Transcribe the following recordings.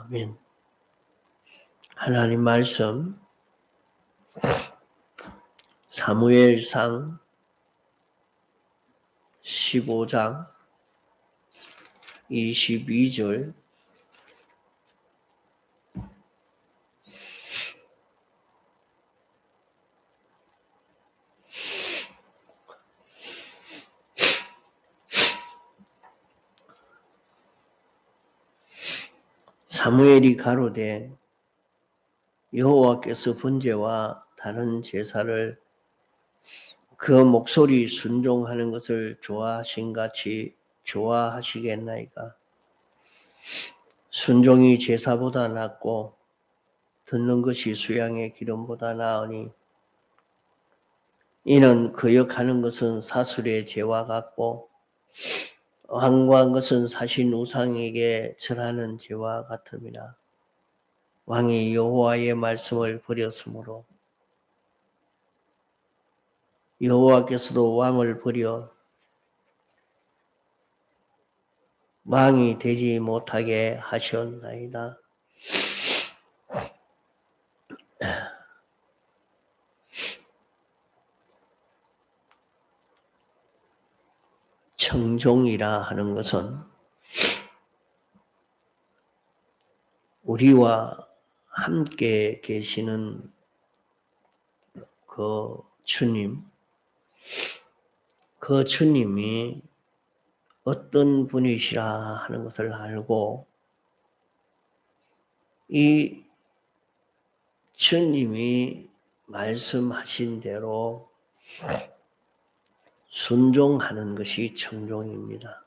아멘. 하나님 말씀 사무엘상 15장 22절 사무엘이 가로되 여호와께서 번제와 다른 제사를 그 목소리 순종하는 것을 좋아하신 같이 좋아하시겠나이까. 순종이 제사보다 낫고 듣는 것이 수양의 기름보다 나으니 이는 거역하는 것은 사술의 죄와 같고 완고한 것은 사신 우상에게 절하는 죄와 같음이라. 왕이 여호와의 말씀을 버렸으므로 여호와께서도 왕을 버려 왕이 되지 못하게 하셨나이다. 청종이라 하는 것은 우리와 함께 계시는 그 주님, 그 주님이 어떤 분이시라 하는 것을 알고 이 주님이 말씀하신 대로 순종하는 것이 청종입니다.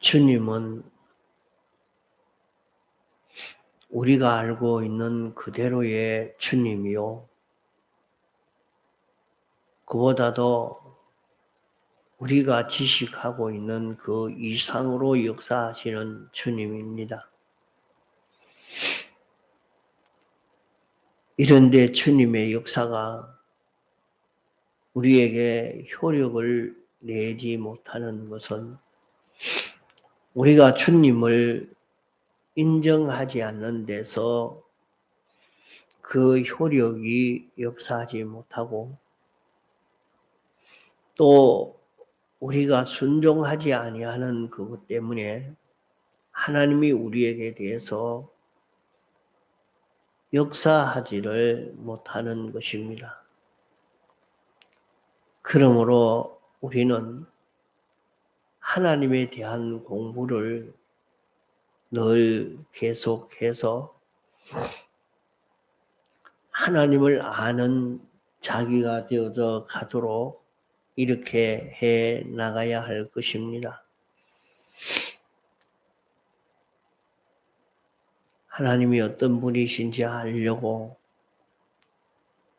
주님은 우리가 알고 있는 그대로의 주님이요. 그보다도 우리가 지식하고 있는 그 이상으로 역사하시는 주님입니다. 이런데 주님의 역사가 우리에게 효력을 내지 못하는 것은 우리가 주님을 인정하지 않는 데서 그 효력이 역사하지 못하고 또 우리가 순종하지 아니하는 그것 때문에 하나님이 우리에게 대해서 역사하지를 못하는 것입니다. 그러므로 우리는 하나님에 대한 공부를 늘 계속해서 하나님을 아는 자기가 되어져 가도록 이렇게 해 나가야 할 것입니다. 하나님이 어떤 분이신지 알려고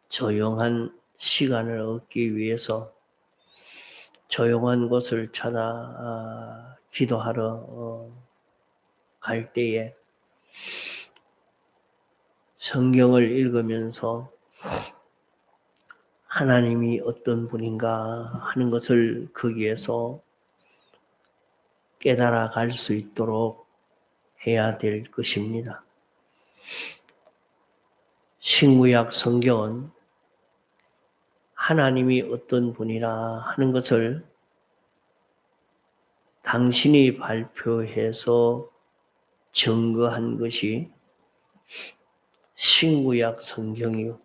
조용한 시간을 얻기 위해서 조용한 곳을 찾아 기도하러 갈 때에 성경을 읽으면서 하나님이 어떤 분인가 하는 것을 거기에서 깨달아 갈 수 있도록 해야 될 것입니다. 신구약 성경은 하나님이 어떤 분이라 하는 것을 당신이 발표해서 증거한 것이 신구약 성경이요.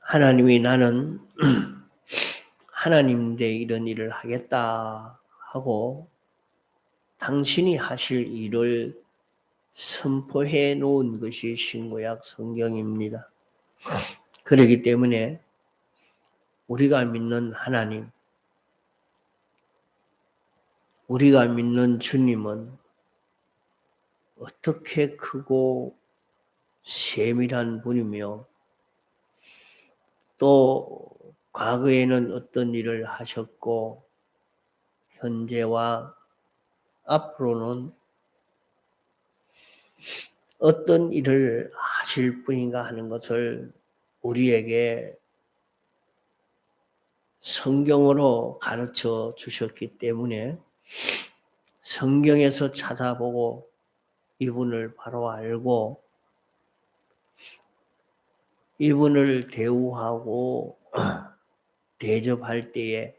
하나님이 나는 하나님 내 이런 일을 하겠다 하고 당신이 하실 일을 선포해 놓은 것이 신구약 성경입니다. 그렇기 때문에 우리가 믿는 하나님, 우리가 믿는 주님은 어떻게 크고 세밀한 분이며 또 과거에는 어떤 일을 하셨고 현재와 앞으로는 어떤 일을 하실 분인가 하는 것을 우리에게 성경으로 가르쳐 주셨기 때문에 성경에서 찾아보고 이분을 바로 알고 이분을 대우하고 대접할 때에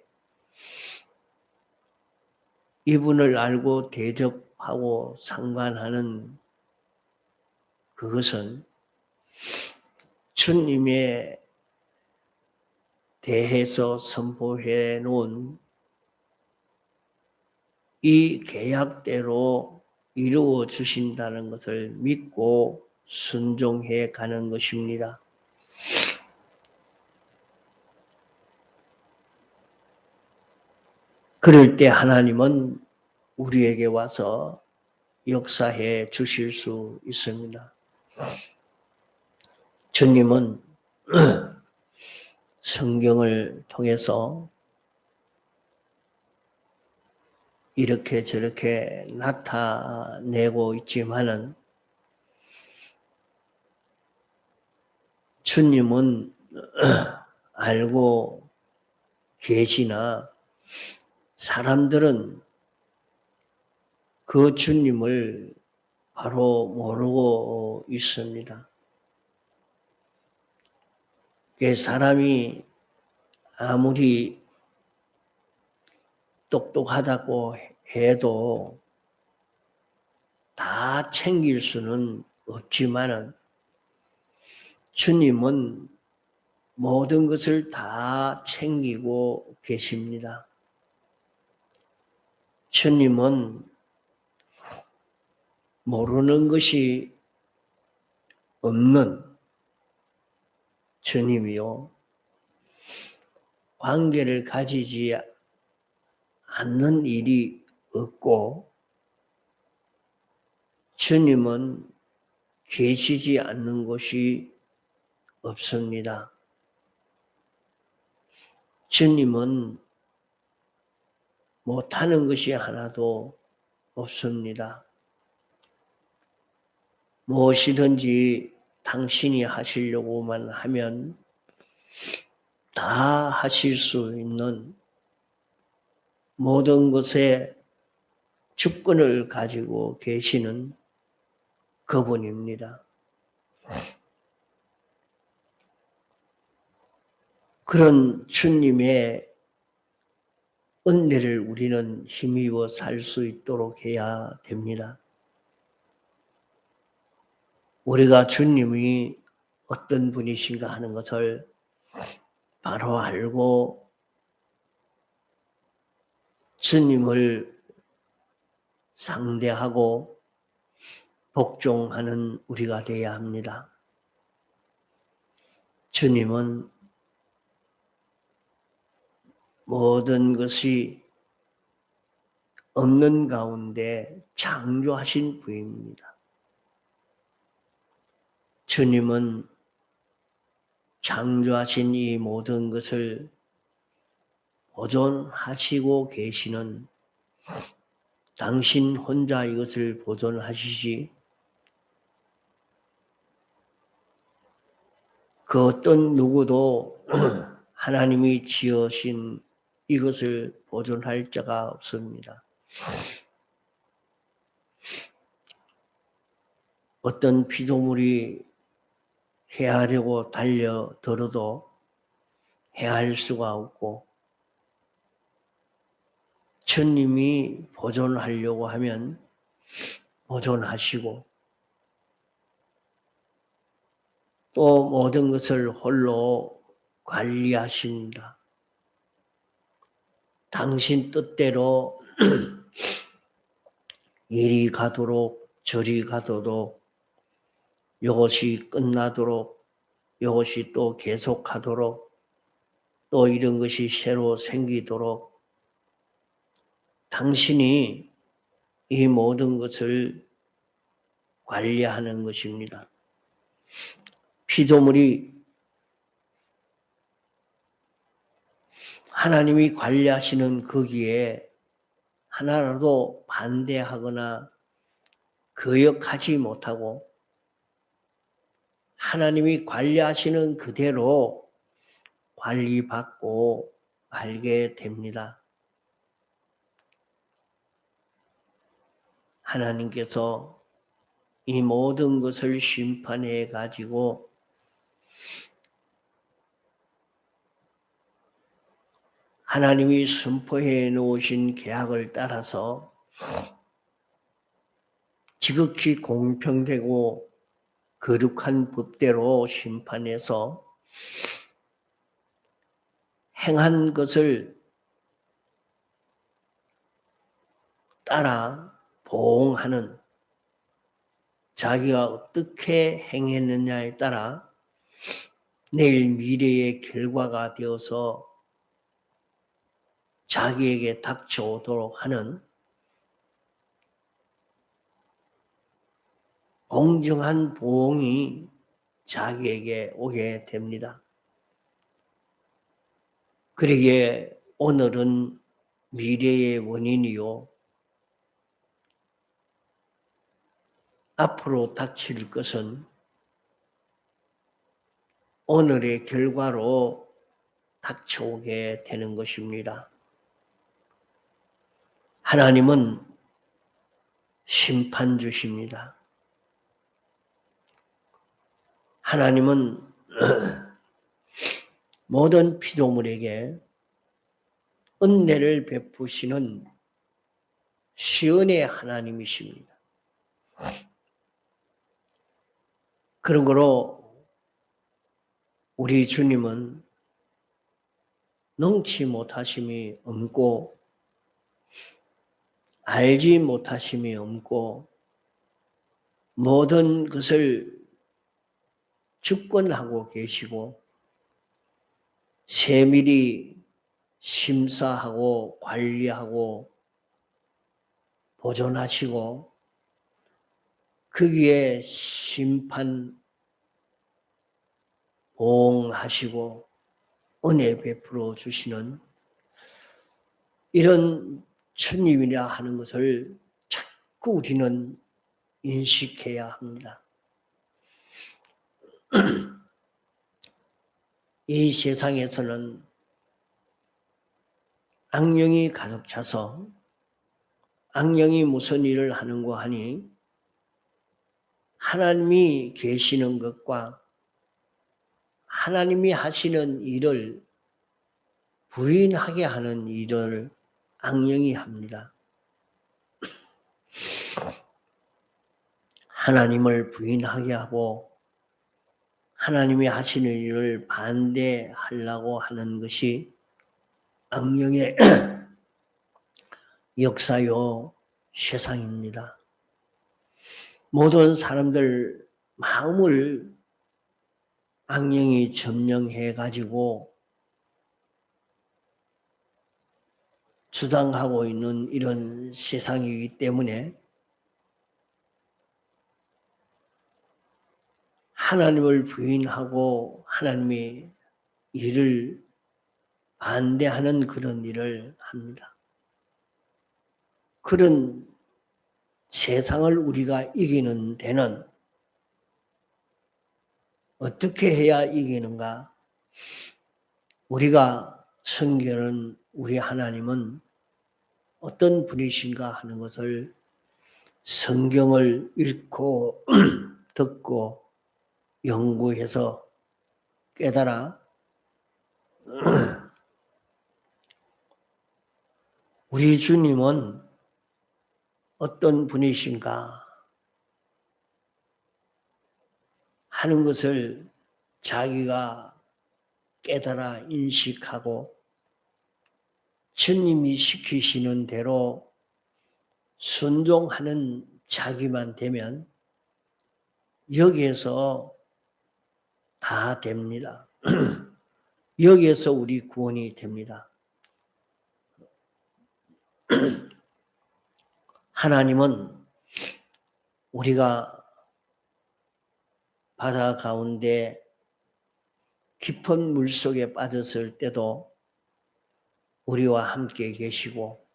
이분을 알고 대접하고 상관하는 그것은 주님에 대해서 선포해 놓은 이 계약대로 이루어 주신다는 것을 믿고 순종해 가는 것입니다. 그럴 때 하나님은 우리에게 와서 역사해 주실 수 있습니다. 주님은 성경을 통해서 이렇게 저렇게 나타내고 있지만은 주님은 알고 계시나 사람들은 그 주님을 바로 모르고 있습니다. 사람이 아무리 똑똑하다고 해도 다 챙길 수는 없지만은 주님은 모든 것을 다 챙기고 계십니다. 주님은 모르는 것이 없는 주님이요. 관계를 가지지 않는 일이 없고 주님은 계시지 않는 곳이 없습니다. 주님은 못하는 것이 하나도 없습니다. 무엇이든지 당신이 하시려고만 하면 다 하실 수 있는 모든 것에 주권을 가지고 계시는 그분입니다. 그런 주님의 은혜를 우리는 힘입어 살 수 있도록 해야 됩니다. 우리가 주님이 어떤 분이신가 하는 것을 바로 알고 주님을 상대하고 복종하는 우리가 되어야 합니다. 주님은 모든 것이 없는 가운데 창조하신 분입니다. 주님은 창조하신 이 모든 것을 보존하시고 계시는 당신 혼자 이것을 보존하시지 그 어떤 누구도 하나님이 지으신 이것을 보존할 자가 없습니다. 어떤 피조물이 해하려고 달려들어도 해할 수가 없고 주님이 보존하려고 하면 보존하시고 또 모든 것을 홀로 관리하십니다. 당신 뜻대로 이리 가도록 저리 가도록 이것이 끝나도록 이것이 또 계속하도록 또 이런 것이 새로 생기도록 당신이 이 모든 것을 관리하는 것입니다. 피조물이 하나님이 관리하시는 거기에 하나라도 반대하거나 거역하지 못하고 하나님이 관리하시는 그대로 관리받고 알게 됩니다. 하나님께서 이 모든 것을 심판해 가지고 하나님이 선포해 놓으신 계약을 따라서 지극히 공평되고 거룩한 법대로 심판해서 행한 것을 따라 보응하는, 자기가 어떻게 행했느냐에 따라 내일 미래의 결과가 되어서 자기에게 닥쳐오도록 하는 공정한 보응이 자기에게 오게 됩니다. 그러기에 오늘은 미래의 원인이요, 앞으로 닥칠 것은 오늘의 결과로 닥쳐오게 되는 것입니다. 하나님은 심판주십니다. 하나님은 모든 피조물에게 은혜를 베푸시는 시은의 하나님이십니다. 그러므로 우리 주님은 능치 못하심이 없고 알지 못하심이 없고 모든 것을 주권하고 계시고 세밀히 심사하고 관리하고 보존하시고 거기에 심판 보응하시고 은혜 베풀어 주시는 이런 주님이라 하는 것을 자꾸 우리는 인식해야 합니다. 이 세상에서는 악령이 가득 차서 악령이 무슨 일을 하는고 하니 하나님이 계시는 것과 하나님이 하시는 일을 부인하게 하는 일을 악령이 합니다. 하나님을 부인하게 하고 하나님이 하시는 일을 반대하려고 하는 것이 악령의 역사요 세상입니다. 모든 사람들 마음을 악령이 점령해 가지고 주당하고 있는 이런 세상이기 때문에 하나님을 부인하고 하나님의 일을 반대하는 그런 일을 합니다. 그런 세상을 우리가 이기는 데는 어떻게 해야 이기는가? 우리가 성경은 우리 하나님은 어떤 분이신가 하는 것을 성경을 읽고 듣고 연구해서 깨달아 우리 주님은 어떤 분이신가 하는 것을 자기가 깨달아 인식하고 주님이 시키시는 대로 순종하는 자기만 되면 여기에서 다 됩니다. 여기에서 우리 구원이 됩니다. 하나님은 우리가 바다 가운데 깊은 물속에 빠졌을 때도 우리와 함께 계시고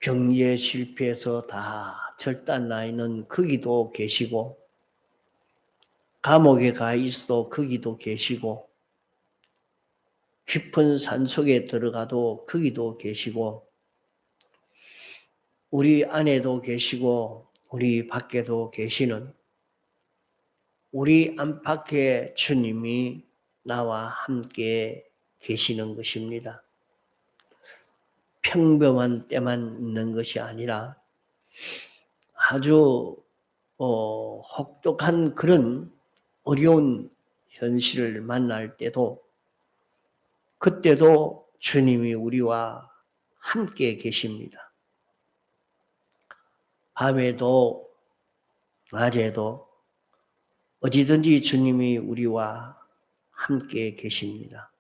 경제에 실패해서 다 절단 나 있는 거기도 계시고 감옥에 가 있어도 거기도 계시고 깊은 산속에 들어가도 거기도 계시고 우리 안에도 계시고 우리 밖에도 계시는 우리 안팎에 주님이 나와 함께 계시는 것입니다. 평범한 때만 있는 것이 아니라 아주 혹독한 그런 어려운 현실을 만날 때도 그때도 주님이 우리와 함께 계십니다. 밤에도 낮에도 어디든지 주님이 우리와 함께 계십니다.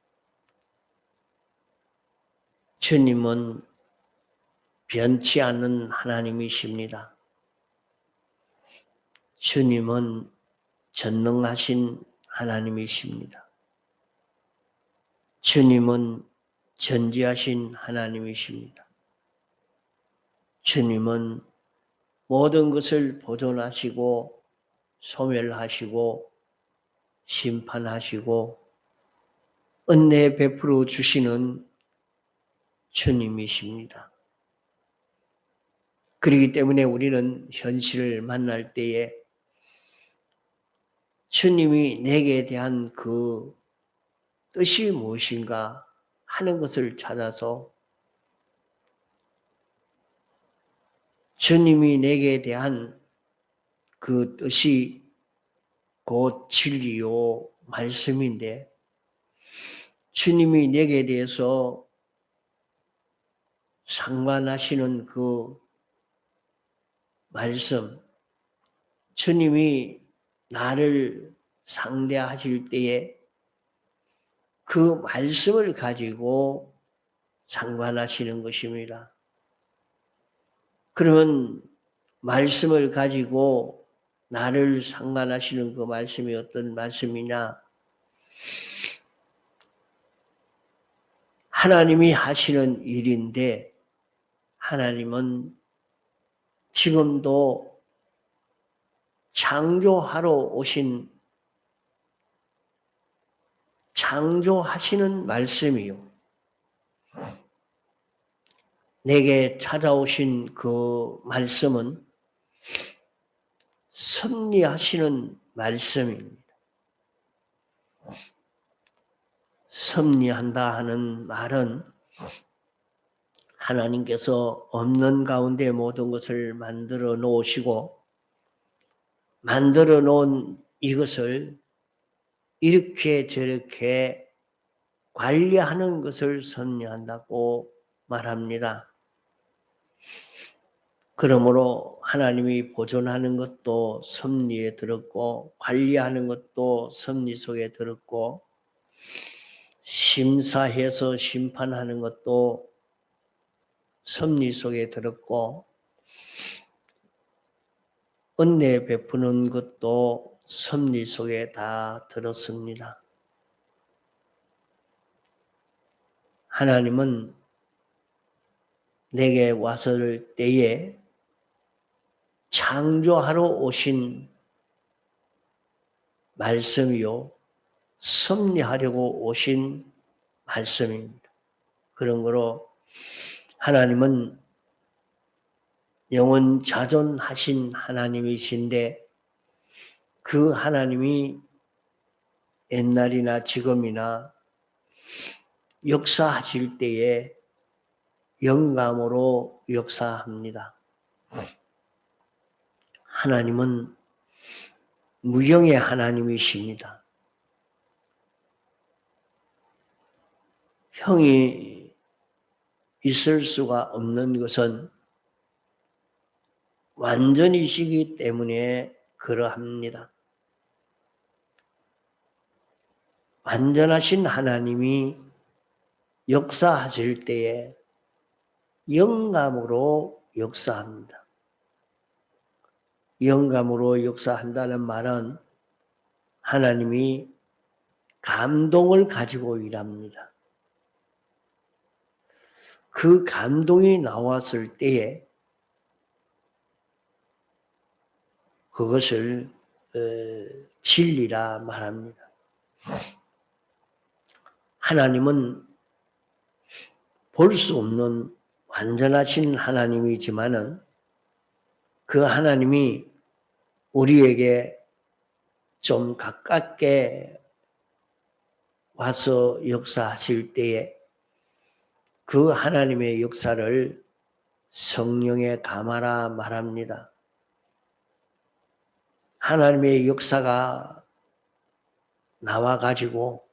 주님은 변치 않는 하나님이십니다. 주님은 전능하신 하나님이십니다. 주님은 전지하신 하나님이십니다. 주님은 모든 것을 보존하시고 소멸하시고 심판하시고 은혜 베풀어 주시는 주님이십니다. 그렇기 때문에 우리는 현실을 만날 때에 주님이 내게 대한 그 뜻이 무엇인가 하는 것을 찾아서 주님이 내게 대한 그 뜻이 곧 진리요 말씀인데 주님이 내게 대해서 상관하시는 그 말씀, 주님이 나를 상대하실 때에 그 말씀을 가지고 상관하시는 것입니다. 그러면 말씀을 가지고 나를 상관하시는 그 말씀이 어떤 말씀이냐? 하나님이 하시는 일인데 하나님은 지금도 창조하시는 말씀이요. 내게 찾아오신 그 말씀은 섭리하시는 말씀입니다. 섭리한다 하는 말은 하나님께서 없는 가운데 모든 것을 만들어 놓으시고 만들어 놓은 이것을 이렇게 저렇게 관리하는 것을 섭리한다고 말합니다. 그러므로 하나님이 보존하는 것도 섭리에 들었고 관리하는 것도 섭리 속에 들었고 심사해서 심판하는 것도 섭리 속에 들었고 은혜 베푸는 것도 섭리 속에 다 들었습니다. 하나님은 내게 왔을 때에 창조하러 오신 말씀이요 섭리하려고 오신 말씀입니다. 그런 거로 하나님은 영원 자존하신 하나님이신데 그 하나님이 옛날이나 지금이나 역사하실 때에 영감으로 역사합니다. 하나님은 무형의 하나님이십니다. 형이 있을 수가 없는 것은 완전이시기 때문에 그러합니다. 완전하신 하나님이 역사하실 때에 영감으로 역사합니다. 영감으로 역사한다는 말은 하나님이 감동을 가지고 일합니다. 그 감동이 나왔을 때에 그것을 진리라 말합니다. 하나님은 볼 수 없는 완전하신 하나님이지만은 그 하나님이 우리에게 좀 가깝게 와서 역사하실 때에 그 하나님의 역사를 성령의 감화라 말합니다. 하나님의 역사가 나와가지고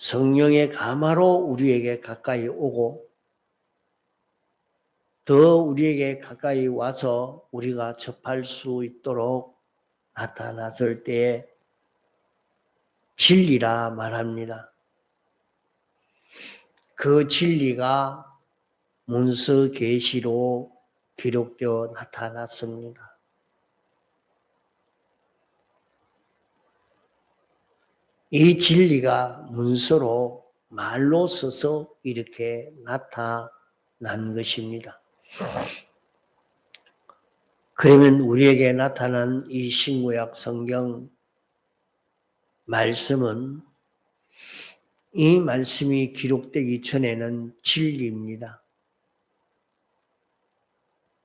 성령의 감화로 우리에게 가까이 오고 더 우리에게 가까이 와서 우리가 접할 수 있도록 나타났을 때에 진리라 말합니다. 그 진리가 문서 계시로 기록되어 나타났습니다. 이 진리가 문서로 말로 써서 이렇게 나타난 것입니다. 그러면 우리에게 나타난 이 신구약 성경 말씀은 이 말씀이 기록되기 전에는 진리입니다.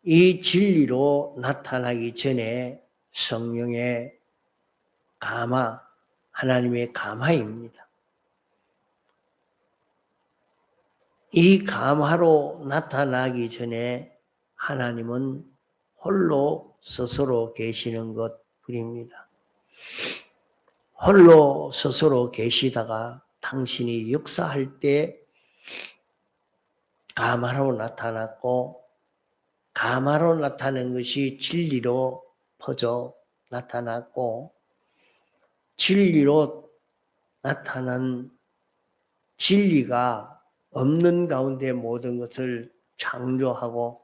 이 진리로 나타나기 전에 성령의 감화, 하나님의 감화입니다. 이 감화로 나타나기 전에 하나님은 홀로 스스로 계시는 것뿐입니다. 홀로 스스로 계시다가 당신이 역사할 때 감화로 나타났고 감화로 나타난 것이 진리로 퍼져 나타났고 진리로 나타난 진리가 없는 가운데 모든 것을 창조하고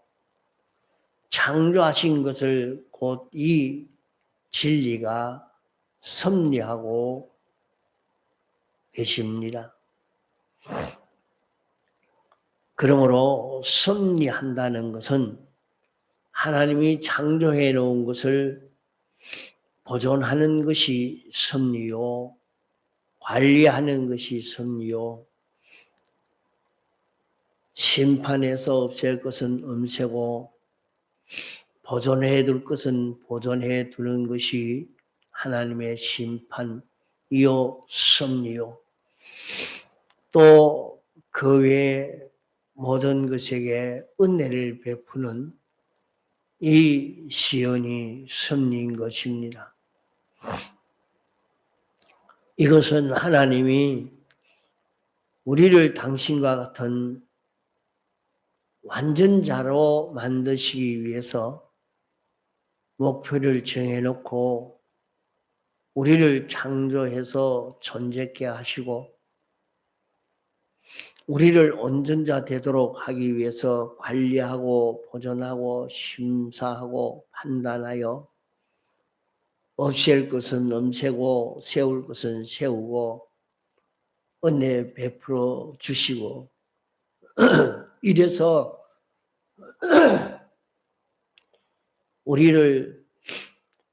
창조하신 것을 곧 이 진리가 섭리하고 계십니다. 그러므로 섭리한다는 것은 하나님이 창조해 놓은 것을 보존하는 것이 섭리요, 관리하는 것이 섭리요, 심판해서 없앨 것은 없애고 보존해 둘 것은 보존해 두는 것이 하나님의 심판이요, 섭리요. 또 그 외에 모든 것에게 은혜를 베푸는 이 시연이 섭리인 것입니다. 이것은 하나님이 우리를 당신과 같은 완전자로 만드시기 위해서 목표를 정해놓고 우리를 창조해서 존재케 하시고 우리를 온전자 되도록 하기 위해서 관리하고 보존하고 심사하고 판단하여 없앨 것은 없애고 세울 것은 세우고 은혜 베풀어 주시고 이래서 우리를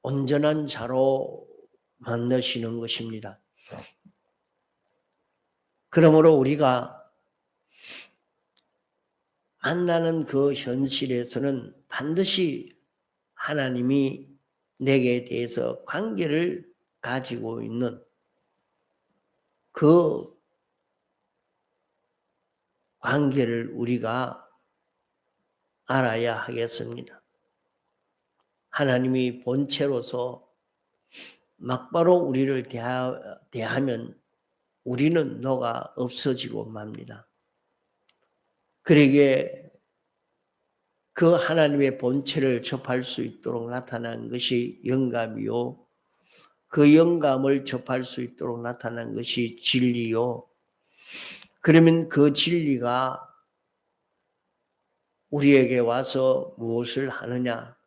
온전한 자로 만드시는 것입니다. 그러므로 우리가 만나는 그 현실에서는 반드시 하나님이 내게 대해서 관계를 가지고 있는 그 관계를 우리가 알아야 하겠습니다. 하나님이 본체로서 막바로 우리를 대하면 우리는 너가 없어지고 맙니다. 그러기에 그 하나님의 본체를 접할 수 있도록 나타난 것이 영감이요. 그 영감을 접할 수 있도록 나타난 것이 진리요. 그러면 그 진리가 우리에게 와서 무엇을 하느냐?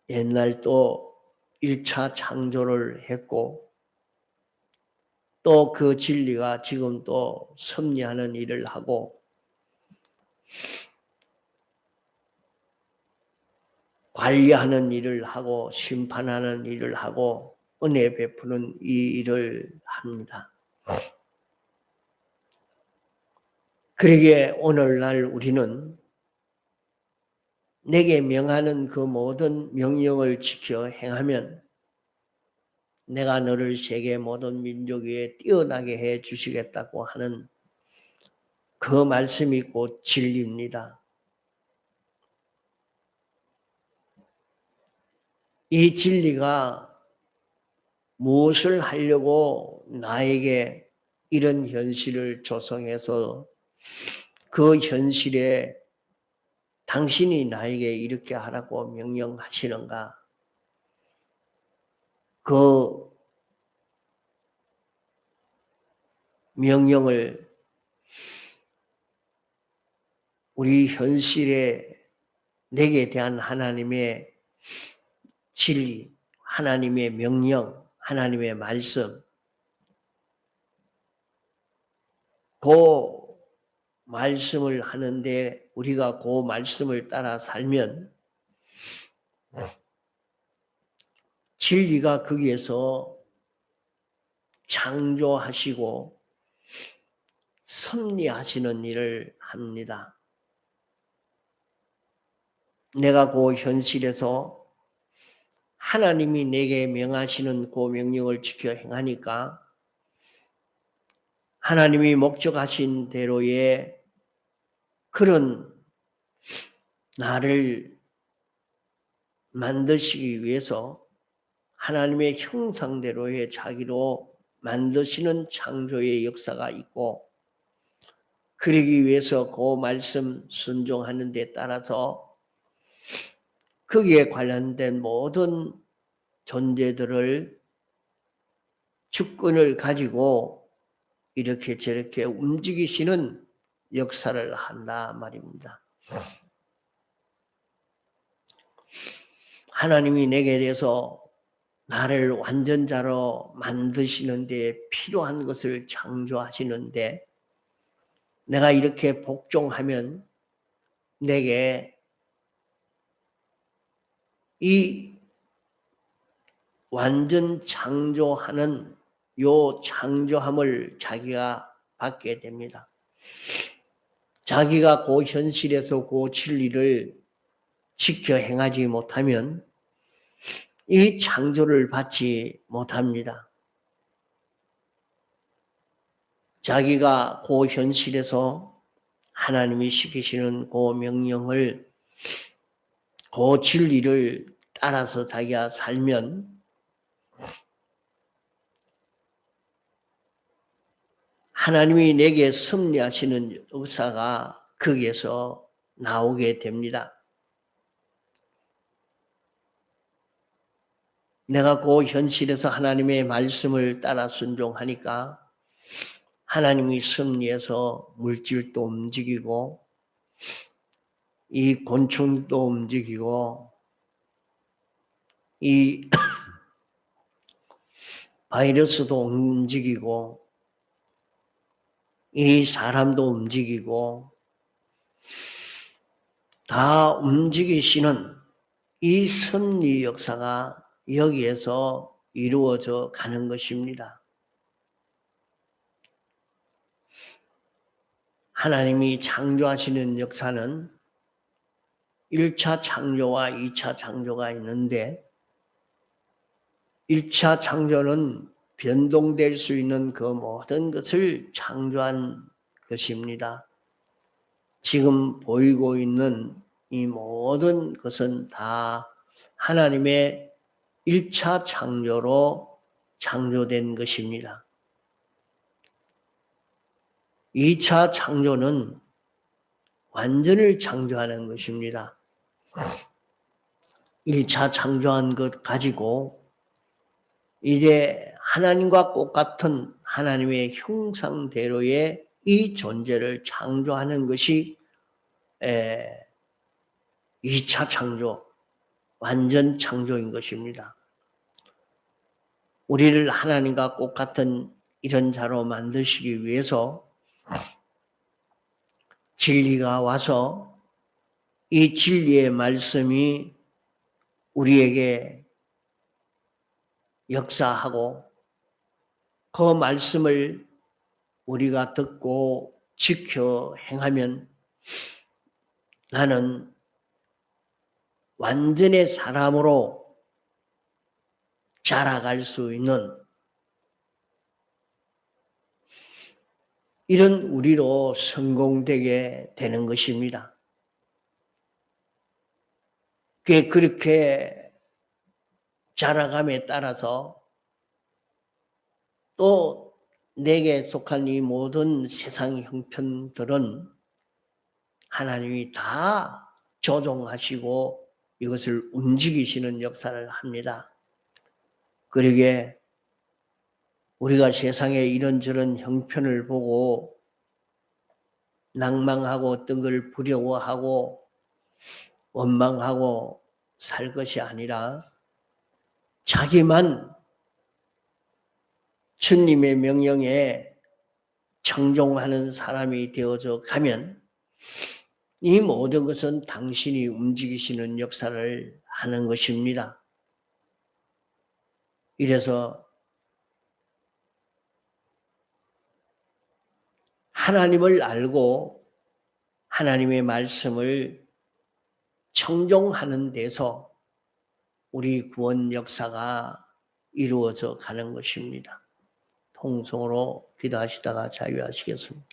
옛날 또 1차 창조를 했고 또 그 진리가 지금 또 섭리하는 일을 하고 관리하는 일을 하고 심판하는 일을 하고 은혜 베푸는 이 일을 합니다. 그러기에 오늘날 우리는 내게 명하는 그 모든 명령을 지켜 행하면 내가 너를 세계 모든 민족 위에 뛰어나게 해 주시겠다고 하는 그 말씀이 곧 진리입니다. 이 진리가 무엇을 하려고 나에게 이런 현실을 조성해서 그 현실에 당신이 나에게 이렇게 하라고 명령하시는가? 그 명령을 우리 현실에 내게 대한 하나님의 진리, 하나님의 명령, 하나님의 말씀, 그 말씀을 하는데 우리가 그 말씀을 따라 살면 진리가 거기에서 창조하시고 섭리하시는 일을 합니다. 내가 그 현실에서 하나님이 내게 명하시는 그 명령을 지켜 행하니까 하나님이 목적하신 대로의 그런 나를 만드시기 위해서 하나님의 형상대로의 자기로 만드시는 창조의 역사가 있고 그러기 위해서 그 말씀 순종하는 데 따라서 거기에 관련된 모든 존재들을 주권을 가지고 이렇게 저렇게 움직이시는 역사를 한다 말입니다. 하나님이 내게 대해서 나를 완전자로 만드시는 데 필요한 것을 창조하시는데 내가 이렇게 복종하면 내게 이 완전 창조하는 요 창조함을 자기가 받게 됩니다. 자기가 그 현실에서 그 진리를 지켜 행하지 못하면 이 창조를 받지 못합니다. 자기가 그 현실에서 하나님이 시키시는 그 명령을 그 진리를 따라서 자기가 살면 하나님이 내게 섭리하시는 역사가 거기에서 나오게 됩니다. 내가 그 현실에서 하나님의 말씀을 따라 순종하니까 하나님이 섭리해서 물질도 움직이고 이 곤충도 움직이고 이 바이러스도 움직이고 이 사람도 움직이고 다 움직이시는 이 섭리 역사가 여기에서 이루어져 가는 것입니다. 하나님이 창조하시는 역사는 1차 창조와 2차 창조가 있는데 1차 창조는 변동될 수 있는 그 모든 것을 창조한 것입니다. 지금 보이고 있는 이 모든 것은 다 하나님의 1차 창조로 창조된 것입니다. 2차 창조는 완전을 창조하는 것입니다. 1차 창조한 것 가지고 이제 하나님과 똑같은 하나님의 형상대로의 이 존재를 창조하는 것이 2차 창조, 완전 창조인 것입니다. 우리를 하나님과 똑같은 이런 자로 만드시기 위해서 진리가 와서 이 진리의 말씀이 우리에게 역사하고 그 말씀을 우리가 듣고 지켜 행하면 나는 완전의 사람으로 자라갈 수 있는 이런 우리로 성공되게 되는 것입니다. 그렇게 자라감에 따라서 또 내게 속한 이 모든 세상 형편들은 하나님이 다 조종하시고 이것을 움직이시는 역사를 합니다. 그러기에 우리가 세상에 이런저런 형편을 보고 낭망하고 어떤 걸 두려워하고 원망하고 살 것이 아니라 자기만 주님의 명령에 청종하는 사람이 되어져 가면 이 모든 것은 당신이 움직이시는 역사를 하는 것입니다. 이래서 하나님을 알고 하나님의 말씀을 청종하는 데서 우리 구원 역사가 이루어져 가는 것입니다. 통성으로 기도하시다가 자유하시겠습니다.